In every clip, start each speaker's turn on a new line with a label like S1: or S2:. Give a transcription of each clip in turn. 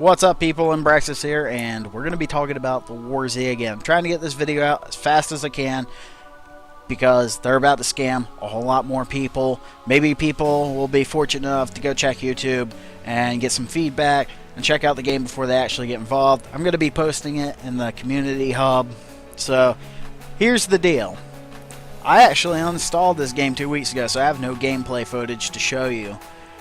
S1: What's up, people? Anbraxas here, and we're going to be talking about the War Z again. I'm trying to get this video out as fast as I can because they're about to scam a whole lot more people. Maybe people will be fortunate enough to go check YouTube and get some feedback and check out the game before they actually get involved. I'm going to be posting it in the community hub. So here's the deal. I actually uninstalled this game 2 weeks ago, so I have no gameplay footage to show you.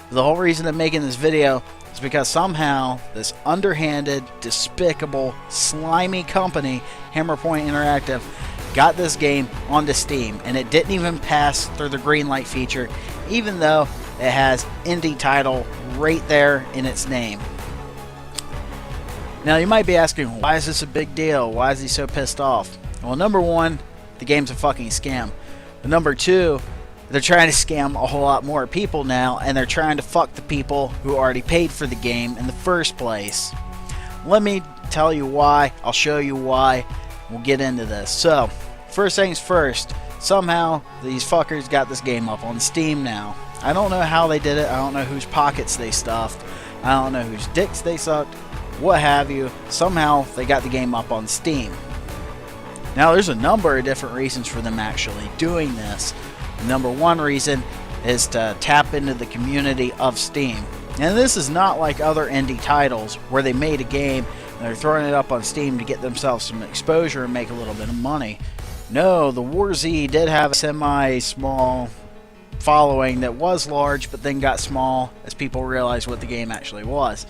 S1: The whole reason I'm making this video is because somehow this underhanded, despicable, slimy company, Hammerpoint Interactive, got this game onto Steam, and it didn't even pass through the green light feature, even though it has indie title right there in its name. Now you might be asking, why is this a big deal? Why is he so pissed off? Well, number one, the game's a fucking scam. But number two, they're trying to scam a whole lot more people now, and they're trying to fuck the people who already paid for the game in the first place. Let me tell you why. I'll show you why. We'll get into this. So, first things first, somehow these fuckers got this game up on Steam now. I don't know how they did it. I don't know whose pockets they stuffed. I don't know whose dicks they sucked. What have you. Somehow they got the game up on Steam. Now, there's a number of different reasons for them actually doing this. Number one reason is to tap into the community of Steam. And this is not like other indie titles where they made a game and they're throwing it up on Steam to get themselves some exposure and make a little bit of money. No, the War Z did have a semi-small following that was large, but then got small as people realized what the game actually was.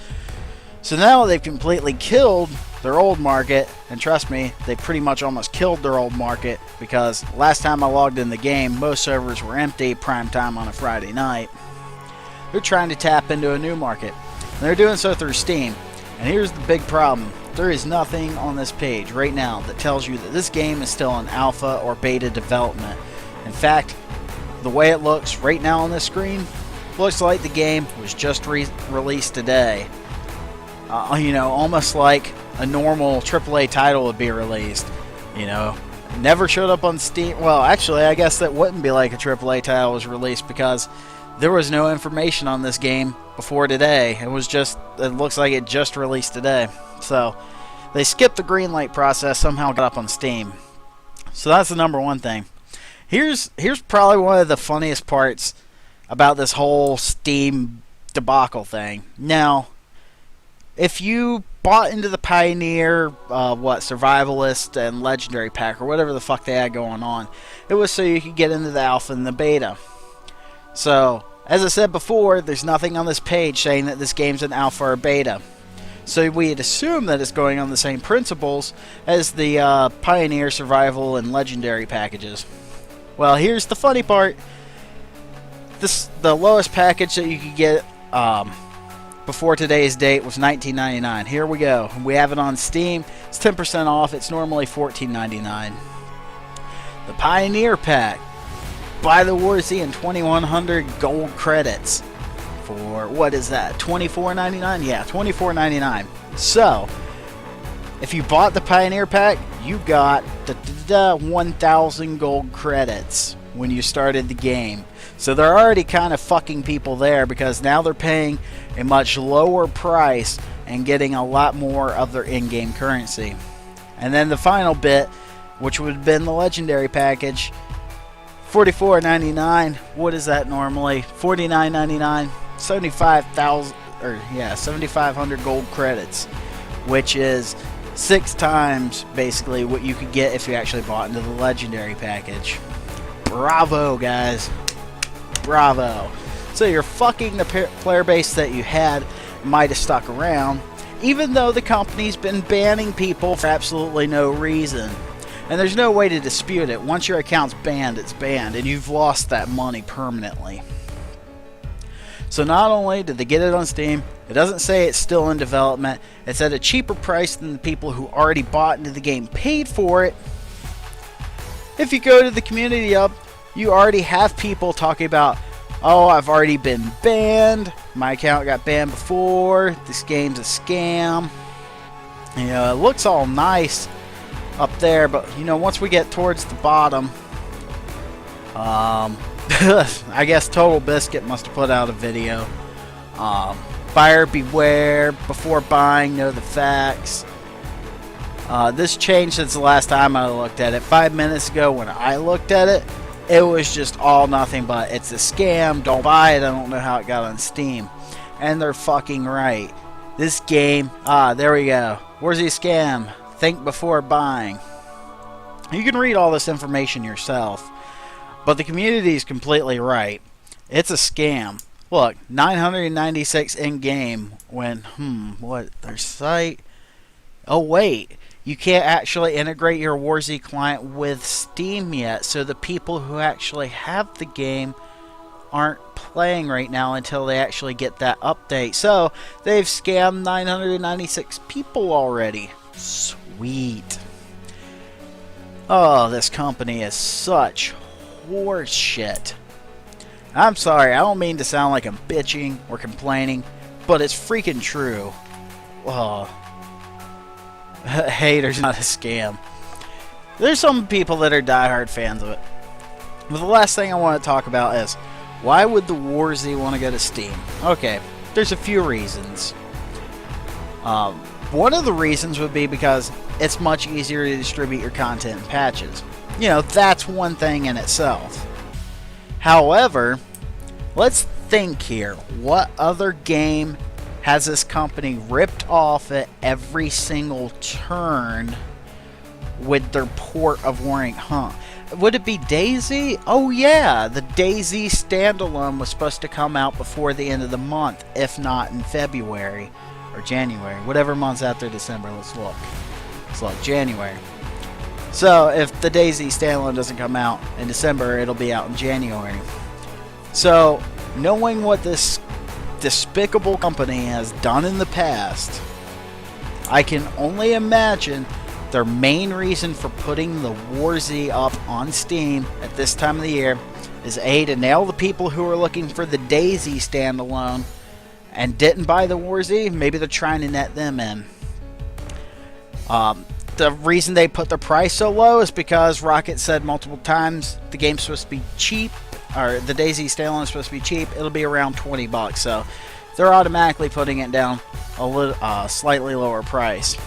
S1: So now they've completely killed their old market, and trust me, they pretty much almost killed their old market, because last time I logged in the game, most servers were empty, prime time on a Friday night. They're trying to tap into a new market, and they're doing so through Steam. And here's the big problem. There is nothing on this page right now that tells you that this game is still in alpha or beta development. In fact, the way it looks right now on this screen, looks like the game was just released today. You know, almost like a normal AAA title would be released. You know, never showed up on Steam. Well, actually, I guess that wouldn't be like a AAA title was released, because there was no information on this game before today. It looks like it just released today. So they skipped the green light process, somehow got up on Steam. So that's the number one thing. Here's probably one of the funniest parts about this whole Steam debacle thing. Now, if you bought into the Pioneer, Survivalist and Legendary Pack, or whatever the fuck they had going on, it was so you could get into the Alpha and the Beta. So, as I said before, there's nothing on this page saying that this game's an Alpha or Beta. So we'd assume that it's going on the same principles as the Pioneer, Survival, and Legendary packages. Well, here's the funny part. The lowest package that you could get before today's date was $19.99. Here we go. We have it on Steam. It's 10% off. It's normally $14.99. The Pioneer Pack. Buy the War Z and 2,100 gold credits for, what is that, $24.99? Yeah, $24.99. So, if you bought the Pioneer Pack, you got 1,000 gold credits when you started the game. So they're already kind of fucking people there, because now they're paying a much lower price and getting a lot more of their in-game currency. And then the final bit, which would have been the Legendary package, $44.99. What is that normally? $49.99. 7,500 gold credits, which is 6 times basically what you could get if you actually bought into the Legendary package. Bravo, guys. Bravo. So you're fucking the player base that you had might have stuck around, even though the company's been banning people for absolutely no reason. And there's no way to dispute it. Once your account's banned, it's banned, and you've lost that money permanently. So not only did they get it on Steam, it doesn't say it's still in development. It's at a cheaper price than the people who already bought into the game paid for it. If you go to the community hub, you already have people talking about, oh, I've already been banned. My account got banned before. This game's a scam. You know, it looks all nice up there, but, you know, once we get towards the bottom, I guess Total Biscuit must have put out a video Buyer beware, before buying, know the facts. This changed since the last time I looked at it. 5 minutes ago when I looked at it, it was just all nothing but it's a scam, don't buy it, I don't know how it got on Steam. And they're fucking right. This game, there we go. Warzy scam, think before buying. You can read all this information yourself, but the community is completely right. It's a scam. Look, 996 in-game when, what, their site? Oh wait, you can't actually integrate your Warzy client with Steam yet, so the people who actually have the game aren't playing right now until they actually get that update. So, they've scammed 996 people already. Sweet. Oh, this company is such horse shit. I'm sorry, I don't mean to sound like I'm bitching or complaining, but it's freaking true. Oh. Haters, not a scam. There's some people that are diehard fans of it. But the last thing I want to talk about is, why would the Warzy want to go to Steam? Okay, there's a few reasons. One of the reasons would be because it's much easier to distribute your content in patches. You know, that's one thing in itself. However, let's think here. What other game has this company ripped off at every single turn with their port of Warring Hunt? Would it be DayZ? Oh yeah, the DayZ standalone was supposed to come out before the end of the month, if not in February or January. Whatever month's after December, let's look. Let's look, January. So if the DayZ standalone doesn't come out in December, it'll be out in January. So knowing what this despicable company has done in the past, I can only imagine their main reason for putting the Warzy up on Steam at this time of the year is A, to nail the people who are looking for the DayZ standalone and didn't buy the Warzy. Maybe they're trying to net them in. The reason they put the price so low is because Rocket said multiple times the game's supposed to be cheap, or the DayZ standalone is supposed to be cheap. It'll be around $20, so they're automatically putting it down a little, slightly lower price.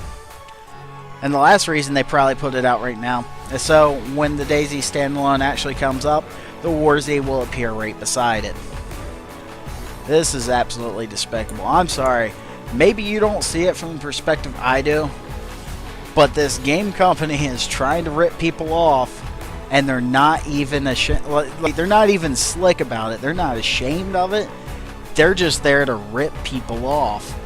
S1: And the last reason they probably put it out right now is so when the DayZ standalone actually comes up, the Warzy will appear right beside it. This is absolutely despicable. I'm sorry. Maybe you don't see it from the perspective I do, but this game company is trying to rip people off, and they're not even like, they're not even slick about it. They're not ashamed of it. They're just there to rip people off.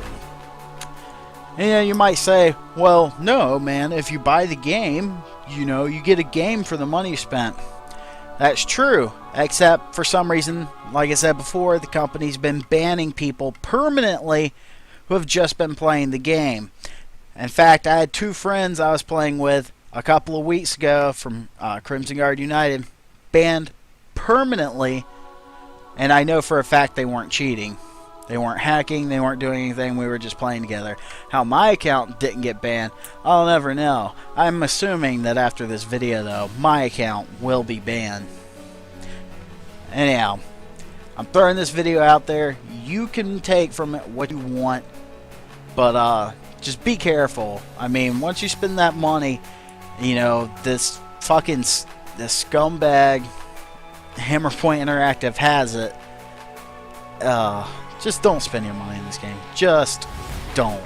S1: And you know, you might say, well, no, man, if you buy the game, you know, you get a game for the money you spent. That's true, except for some reason, like I said before, the company's been banning people permanently who have just been playing the game. In fact, I had two friends I was playing with a couple of weeks ago from Crimson Guard United, banned permanently, and I know for a fact they weren't cheating. They weren't hacking, they weren't doing anything, we were just playing together. How my account didn't get banned, I'll never know. I'm assuming that after this video, though, my account will be banned. Anyhow, I'm throwing this video out there. You can take from it what you want, but just be careful. I mean, once you spend that money, you know, this scumbag Hammerpoint Interactive has it. Just don't spend your money in this game. Just don't.